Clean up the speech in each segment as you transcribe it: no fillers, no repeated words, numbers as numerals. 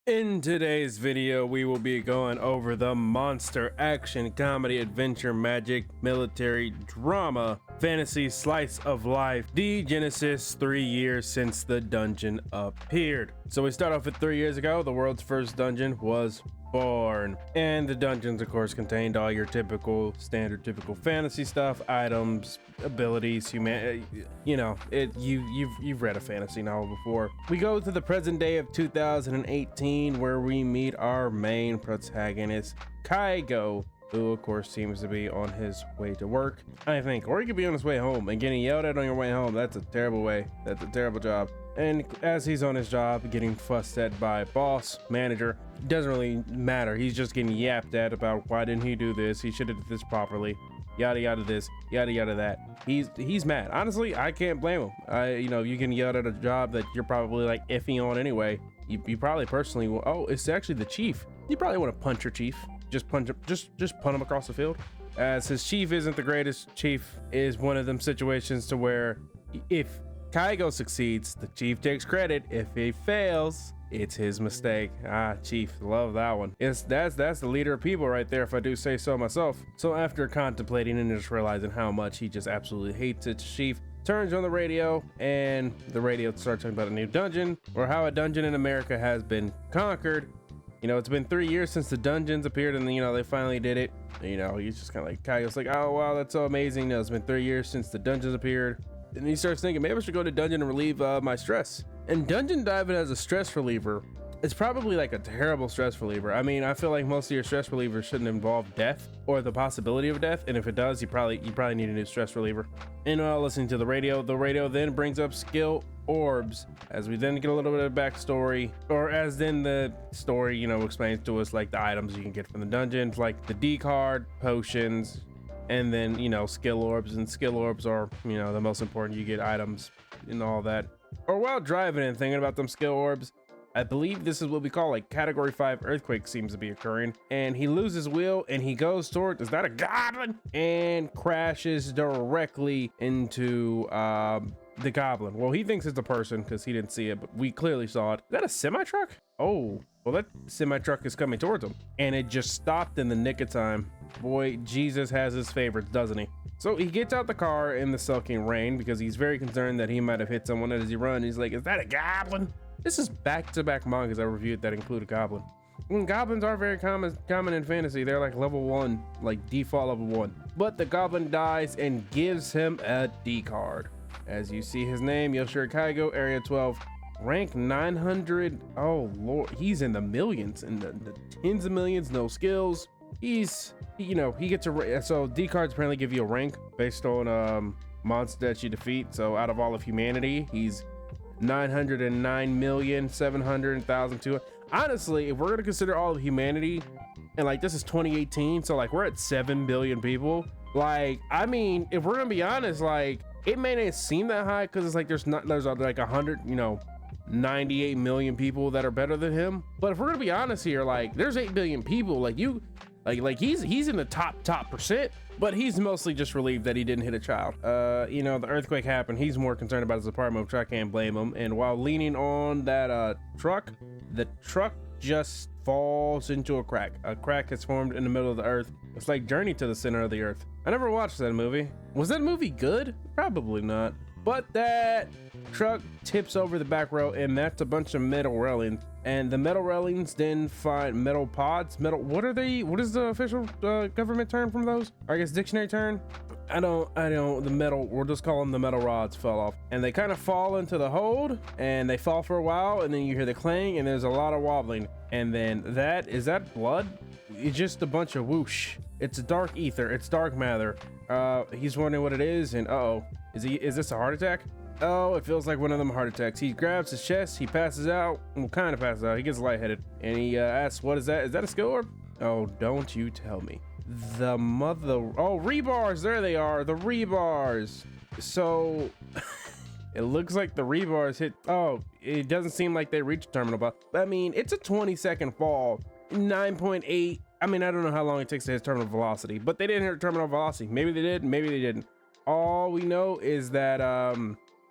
In today's video, we will be going over the monster action comedy adventure magic military drama fantasy slice of life the Genesis 3 years since the dungeon appeared. So we start off with 3 years ago. The world's first dungeon was born, and the dungeons of course contained all your typical fantasy stuff, items, abilities, you've read a fantasy novel before. We go to the present day of 2018 where we meet our main protagonist, Kaigo, who of course seems to be on his way to work, I think, or he could be on his way home. And getting yelled at on your way home, that's a terrible way. That's a terrible job. And as he's on his job getting fussed at by boss, manager, doesn't really matter. He's just getting yapped at about why didn't he do this? He should have did this properly. Yada yada this, yada yada that. He's mad. Honestly, I can't blame him. You can yell at a job that you're probably like iffy on anyway. You probably personally will. Oh, it's actually the chief. You probably want to punch your chief. Just punch him. Just punt him across the field. As his chief isn't the greatest. Chief is one of them situations to where if Kaigo succeeds, the chief takes credit. If he fails, it's his mistake. Chief, love that one. That's the leader of people right there, if I do say so myself. So after contemplating and just realizing how much he just absolutely hates it, Chief turns on the radio, and the radio starts talking about a new dungeon, or how a dungeon in America has been conquered. It's been 3 years since the dungeons appeared, and they finally did it. He's just kind of like, Kaigo's like, oh wow, that's so amazing. It's been 3 years since the dungeons appeared. And he starts thinking, maybe I should go to dungeon and relieve my stress. And dungeon diving as a stress reliever, it's probably like a terrible stress reliever. I mean, I feel like most of your stress relievers shouldn't involve death or the possibility of death. And if it does, you probably need a new stress reliever. And while listening to the radio then brings up skill orbs, as we then get a little bit of backstory, or as then the story, explains to us like the items you can get from the dungeons, like the D card, potions, and then skill orbs. And skill orbs are the most important. You get items and all that. Or while driving and thinking about them skill orbs, I believe this is what we call like category 5 earthquake seems to be occurring, and he loses wheel and he goes toward, is that a goblin, and crashes directly into the goblin. Well, he thinks it's a person because he didn't see it, but we clearly saw it. Is that a semi truck? Oh, well, that semi truck is coming towards him, and it just stopped in the nick of time. Boy, Jesus has his favorites, doesn't he? So he gets out the car in the sulking rain because he's very concerned that he might have hit someone as he runs. He's like, is that a goblin? This is back-to-back mangas I reviewed that include a goblin. And goblins are very common in fantasy. They're like level 1, like default level 1. But the goblin dies and gives him a D card. As you see his name, Yoshiro Kaigo, area 12, rank 900. Oh lord, he's in the millions, in the tens of millions, no skills. He gets a, so D cards apparently give you a rank based on monster that you defeat. So out of all of humanity, he's 909,700,200. Honestly, if we're gonna consider all of humanity, and like this is 2018, so like we're at 7 billion people. Like, I mean, if we're gonna be honest, like it may not seem that high because it's like there's like 98 million people that are better than him. But if we're gonna be honest here, like there's 8 billion people. Like he's in the top percent, but he's mostly just relieved that he didn't hit a child. The earthquake happened. He's more concerned about his apartment, which I can't blame him. And while leaning on that truck, the truck just falls into a crack. A crack has formed in the middle of the earth. It's like Journey to the Center of the Earth. I never watched that movie. Was that movie good? Probably not. But that truck tips over the back row, and that's a bunch of metal railings. And the metal railings then find metal pods. What are they? What is the official government term from those? Or I guess dictionary term? I don't, the metal, we'll just call them the metal rods fell off. And they kind of fall into the hold, and they fall for a while, and then you hear the clang, and there's a lot of wobbling. And then is that blood? It's just a bunch of whoosh. It's a dark ether, it's dark matter. He's wondering what it is, and is this a heart attack? Oh, it feels like one of them heart attacks. He grabs his chest, he passes out, well, kind of passes out, he gets lightheaded, and he asks, what is that? Is that a skill orb? Oh, don't you tell me. Rebars, there they are, the rebars. So, it looks like the rebars hit, it doesn't seem like they reached terminal, but I mean, it's a 20-second fall, 9.8. I mean, I don't know how long it takes to hit terminal velocity, but they didn't hit terminal velocity. Maybe they did, maybe they didn't. All we know is that,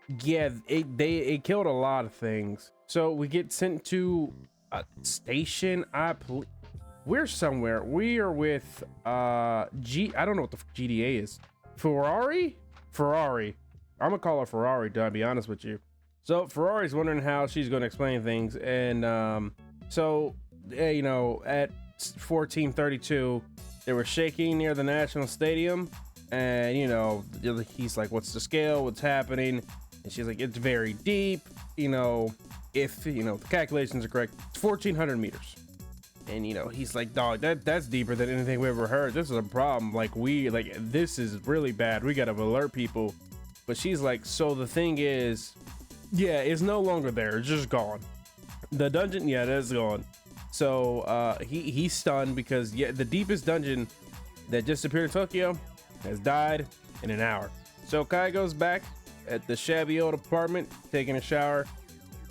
it killed a lot of things. So we get sent to station. We're somewhere. We are with I don't know what the GDA is. Ferrari. I'm gonna call her Ferrari, to be honest with you. So Ferrari's wondering how she's gonna explain things, and so you know, at 14:32 they were shaking near the National Stadium, and you know, he's like, what's the scale, what's happening? And she's like, it's very deep, you know, if you know the calculations are correct, it's 1,400 meters. And you know, he's like, dog, that's deeper than anything we ever heard. This is a problem. Like, this is really bad. We gotta alert people. But she's like, so the thing is, yeah, it's no longer there. It's just gone. The dungeon, yeah, that's gone. So he's stunned because, yeah, the deepest dungeon that just appeared in Tokyo has died in an hour. So Kai goes back at the shabby old apartment, taking a shower,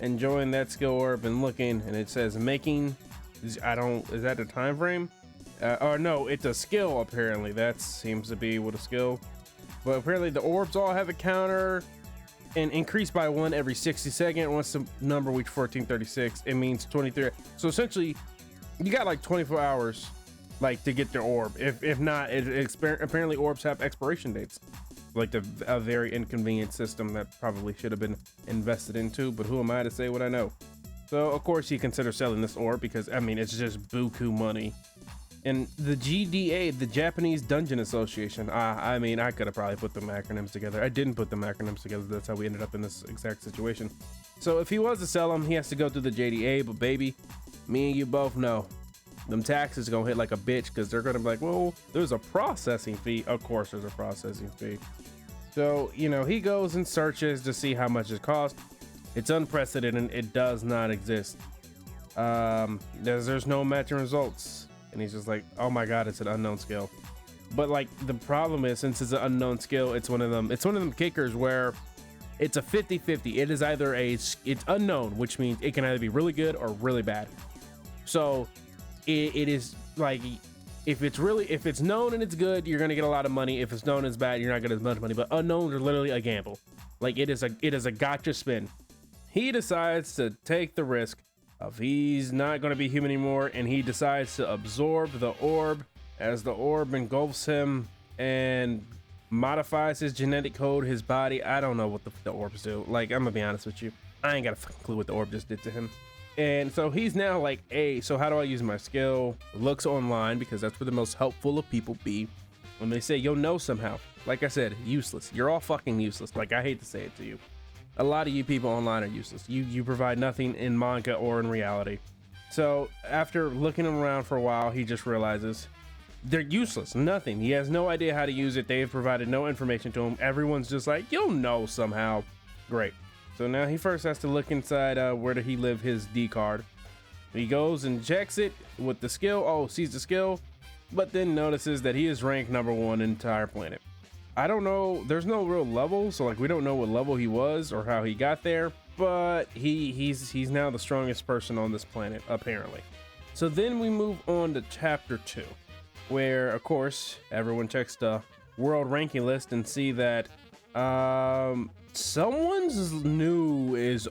enjoying that skill orb and looking, and it says making. Is that a time frame? Or no, it's a skill apparently. That seems to be what a skill. But apparently the orbs all have a counter and increase by 1 every 60 seconds. Once the number reaches 1436, it means 23. So essentially, you got like 24 hours, like, to get the orb. If not, apparently orbs have expiration dates. Like a very inconvenient system that probably should have been invested into. But who am I to say what I know? So of course he considers selling this orb because, I mean, it's just buku money. And the GDA, the Japanese Dungeon Association, I mean, I could have probably put the acronyms together. I didn't put the acronyms together. That's how we ended up in this exact situation. So if he was to sell them, he has to go through the JDA. But baby, me and you both know them taxes gonna hit like a bitch, because they're gonna be like, well, there's a processing fee. Of course there's a processing fee. So, you know, he goes and searches to see how much it costs. It's unprecedented. It does not exist. There's no matching results. And he's just like, oh my God, it's an unknown skill. But like, the problem is, since it's an unknown skill, it's one of them kickers where it's a 50-50. It is either it's unknown, which means it can either be really good or really bad. So it is like, if it's known and it's good, you're gonna get a lot of money. If it's known and it's bad, you're not gonna get as much money. But unknowns are literally a gamble. Like, it is a gotcha spin. He decides to take the risk of he's not going to be human anymore, and he decides to absorb the orb as the orb engulfs him and modifies his genetic code, his body. I don't know what the orbs do. Like, I'm gonna be honest with you, I ain't got a fucking clue what the orb just did to him. And so he's now like, hey, so how do I use my skill? Looks online, because that's where the most helpful of people be. When they say you'll know somehow, like I said, useless. You're all fucking useless. Like, I hate to say it to you. A lot of you people online are useless. You provide nothing in manga or in reality. So after looking around for a while, he just realizes they're useless. Nothing. He has no idea how to use it. They've provided no information to him. Everyone's just like, you'll know somehow. Great. So now he first has to look inside where did he live his D card. He goes and checks it with the skill. Oh, sees the skill, but then notices that he is ranked number 1 in the entire planet. I don't know, there's no real level, so like, we don't know what level he was or how he got there, but he's now the strongest person on this planet, apparently. So then we move on to chapter 2, where of course everyone checks the world ranking list and see that someone's new is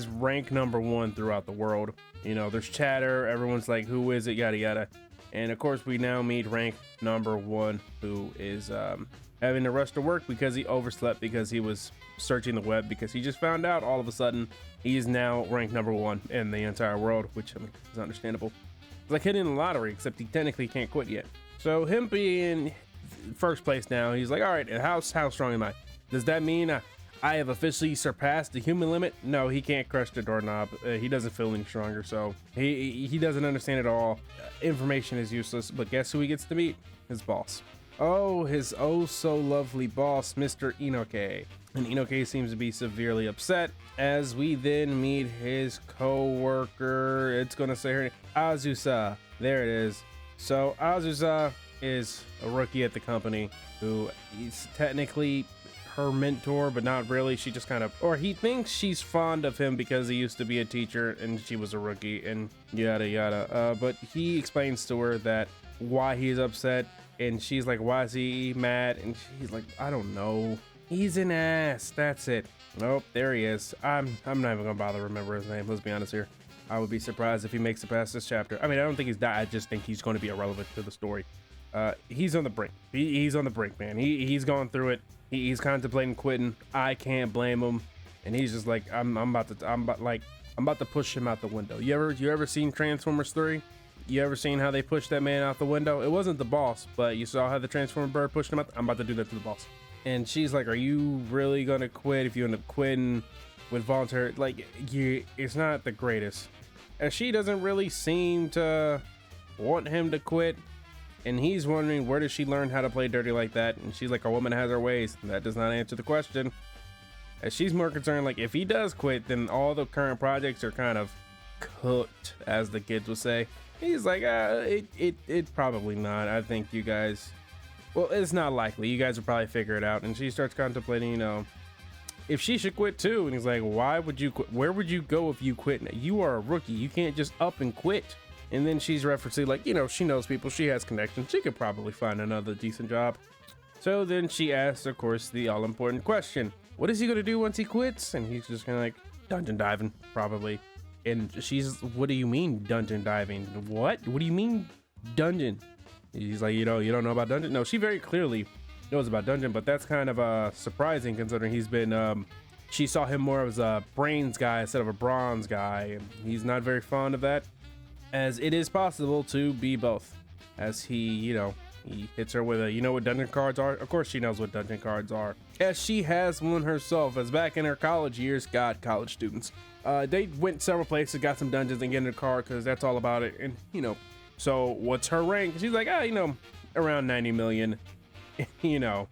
ranked number 1 throughout the world. You know, there's chatter, everyone's like, who is it, yada yada. And of course, we now meet rank number 1, who is having to rush to work because he overslept, because he was searching the web, because he just found out all of a sudden he is now ranked number 1 in the entire world, which, I mean, is understandable. It's like hitting the lottery, except he technically can't quit yet. So him being first place now, he's like, all right, how strong am I? Does that mean I have officially surpassed the human limit? No, he can't crush the doorknob. He doesn't feel any stronger, so he doesn't understand it all. Information is useless, but guess who he gets to meet? His boss. Oh, his oh so lovely boss, Mr. Inoke. And Inoke seems to be severely upset, as we then meet his co-worker. It's gonna say her name, Azusa. There it is. So Azusa is a rookie at the company who is technically her mentor, but not really. She just kind of, or he thinks she's fond of him because he used to be a teacher and she was a rookie and yada yada. But he explains to her that why he's upset, and she's like, why is he mad? And he's like, I don't know. He's an ass. That's it. Nope, there he is. I'm not even gonna bother to remember his name. Let's be honest here. I would be surprised if he makes it past this chapter. I mean, I don't think he's died. I just think he's going to be irrelevant to the story. He's on the brink. He's on the brink, man. He's going through it. He's contemplating quitting. I can't blame him. And he's just like, I'm about to push him out the window. You ever seen Transformers 3? You ever seen how they pushed that man out the window? It wasn't the boss, but you saw how the Transformer bird pushed him out. I'm about to do that to the boss. And she's like, are you really gonna quit if you end up quitting with voluntary? Like, it's not the greatest. And she doesn't really seem to want him to quit. And he's wondering, where does she learn how to play dirty like that? And she's like, a woman has her ways. That does not answer the question. As she's more concerned, like, if he does quit, then all the current projects are kind of cooked, as the kids would say. He's like, it probably not. I think you guys, well, it's not likely. You guys will probably figure it out. And she starts contemplating, you know, if she should quit too. And he's like, why would you quit? Where would you go if you quit? You are a rookie. You can't just up and quit. And then she's referencing, like, you know, she knows people. She has connections. She could probably find another decent job. So then she asks, of course, the all-important question. What is he going to do once he quits? And he's just kind of like, dungeon diving, probably. And she's, what do you mean dungeon diving? What do you mean dungeon? He's like, you don't know about dungeon? No, she very clearly knows about dungeon, but that's kind of surprising considering he's been, she saw him more as a brains guy instead of a bronze guy. And he's not very fond of that, as it is possible to be both. As he hits her with a, you know what dungeon cards are? Of course she knows what dungeon cards are, as she has one herself, as back in her college years. God, college students. They went several places, got some dungeons, and get in a car because that's all about it. And, you know, so what's her rank? She's like, around 90 million. You know,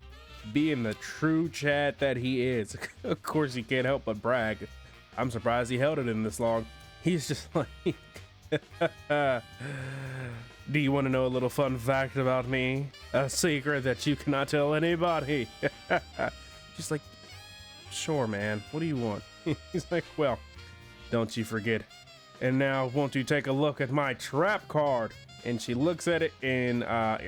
being the true Chad that he is. Of course, he can't help but brag. I'm surprised he held it in this long. He's just like, do you want to know a little fun fact about me? A secret that you cannot tell anybody. She's like, sure, man. What do you want? He's like, well, don't you forget. And now, won't you take a look at my trap card? And she looks at it, and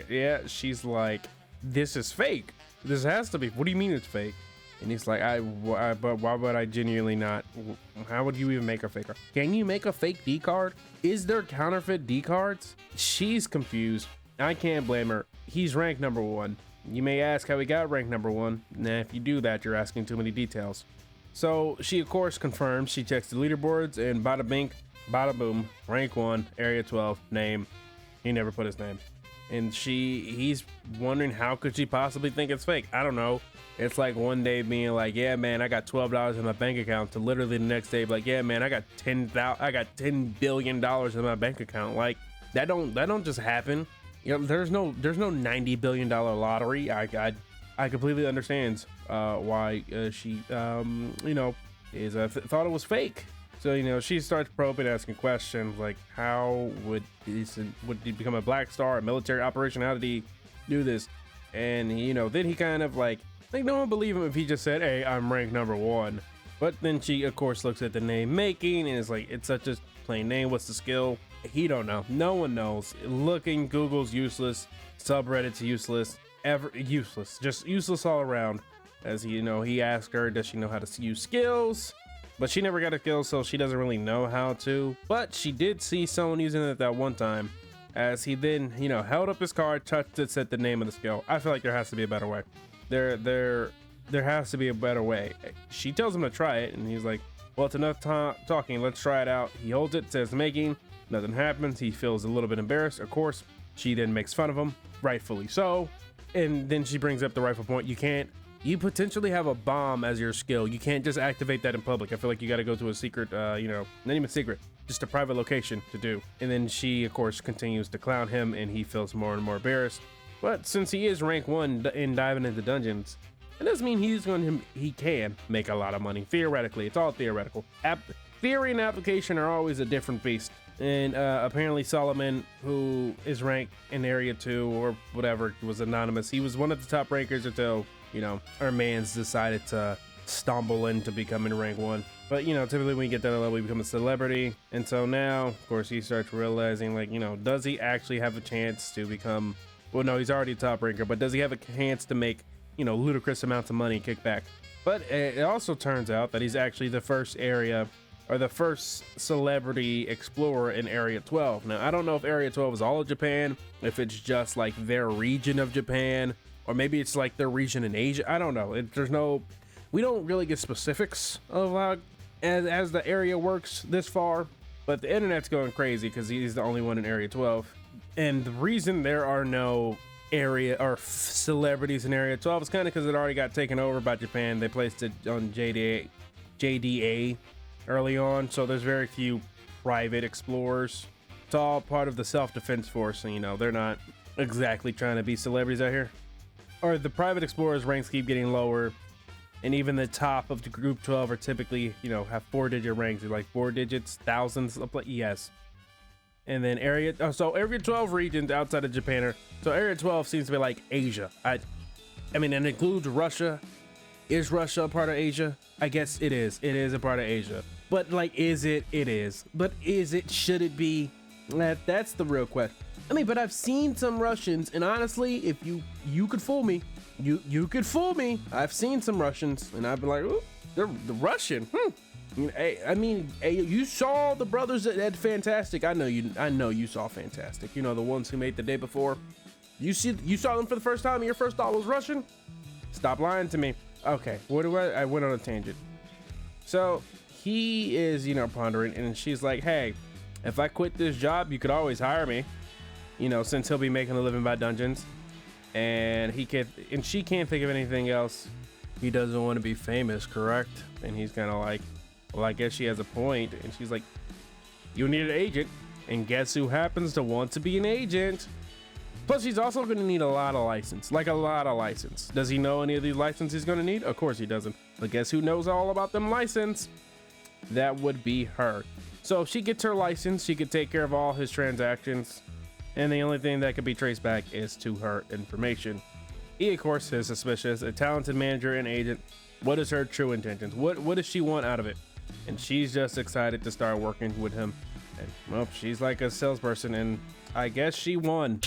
yeah, she's like, this is fake. This has to be. What do you mean it's fake? And he's like, but why would I genuinely not? How would you even make a fake card? Can you make a fake D card? Is there counterfeit D cards? She's confused. I can't blame her. He's ranked number 1. You may ask how he got ranked number 1. Nah, if you do that, you're asking too many details. So she, of course, confirms. She checks the leaderboards, and bada bink, bada boom, rank 1, area 12, name. He never put his name. And he's wondering, how could she possibly think it's fake? I don't know. It's like one day being like, yeah, man, I got $12 in my bank account, to literally the next day be like, yeah, man, I got $10 billion in my bank account. Like, that don't just happen. You know, there's no $90 billion lottery. I completely understand why she thought it was fake. So, you know, she starts probing, asking questions like, how would he become a black star, a military operation? How did he do this? And, you know, then he kind of like no one believe him if he just said, hey, I'm ranked number 1. But then she, of course, looks at the name making and is like, it's such a plain name. What's the skill? He don't know. No one knows. Looking, Google's useless. Subreddit's useless. Useless. Just useless all around. As he asked her, does she know how to use skills? But she never got a skill, so she doesn't really know how to. But she did see someone using it that one time, as he then, held up his card, touched it, said the name of the skill. I feel like there has to be a better way. There has to be a better way. She tells him to try it, and he's like, well, it's enough talking. Let's try it out. He holds it, says making. Nothing happens. He feels a little bit embarrassed. Of course, she then makes fun of him, rightfully so. And then she brings up the rightful point. You potentially have a bomb as your skill. You can't just activate that in public. I feel like you got to go to a secret, not even secret, just a private location to do. And then she, of course, continues to clown him, and he feels more and more embarrassed. But since he is rank 1 in diving into dungeons, it doesn't mean he can make a lot of money. Theoretically, it's all theoretical. Theory and application are always a different beast. And apparently Solomon, who is ranked in area 2 or whatever, was anonymous. He was one of the top rankers until, our mans decided to stumble into becoming rank 1. But, typically when you get that level, you become a celebrity. And so now, of course, he starts realizing, does he actually have a chance to become, well, no, he's already a top ranker, but does he have a chance to make, ludicrous amounts of money kick back? But it also turns out that he's actually the first area are the first celebrity explorer in Area 12. Now, I don't know if Area 12 is all of Japan, if it's just like their region of Japan, or maybe it's like their region in Asia. I don't know. We don't really get specifics of how as the area works this far, but the internet's going crazy because he's the only one in Area 12. And the reason there are no area or celebrities in Area 12 is kind of because it already got taken over by Japan. They placed it on JDA early on, so there's very few private explorers. It's all part of the self-defense force, and you know, they're not exactly trying to be celebrities out here. Or the private explorers ranks keep getting lower, and even the top of the group 12 are typically, you know, have 4-digit ranks. They're like 4 digits, thousands, yes. And then area 12 regions outside of Japan so area 12 seems to be like Asia. I mean, it includes Russia. Is Russia a part of Asia? I guess it is. It is a part of Asia. But like, is it? It is. But is it? Should it be? That's the real question. I mean, but I've seen some Russians, and honestly, if you could fool me, you could fool me. I've seen some Russians, and I've been like, ooh, they're the Russian. I mean, you saw the brothers at Fantastic. I know you saw Fantastic. You know, the ones who made The Day Before. You saw them for the first time, and your first thought was Russian? Stop lying to me. Okay, I went on a tangent. So he is, you know, pondering, and she's like, hey, if I quit this job, you could always hire me, you know, since he'll be making a living by dungeons. And she can't think of anything else. He doesn't want to be famous, correct? And he's kind of like, well, I guess she has a point. And she's like, you need an agent, and guess who happens to want to be an agent? Plus, he's also going to need a lot of license, like a lot of license. Does he know any of these licenses he's going to need? Of course he doesn't. But guess who knows all about them license? That would be her. So if she gets her license, she could take care of all his transactions. And the only thing that could be traced back is to her information. He, of course, is suspicious, a talented manager and agent. What is her true intentions? What does she want out of it? And she's just excited to start working with him. And well, she's like a salesperson, and I guess she won.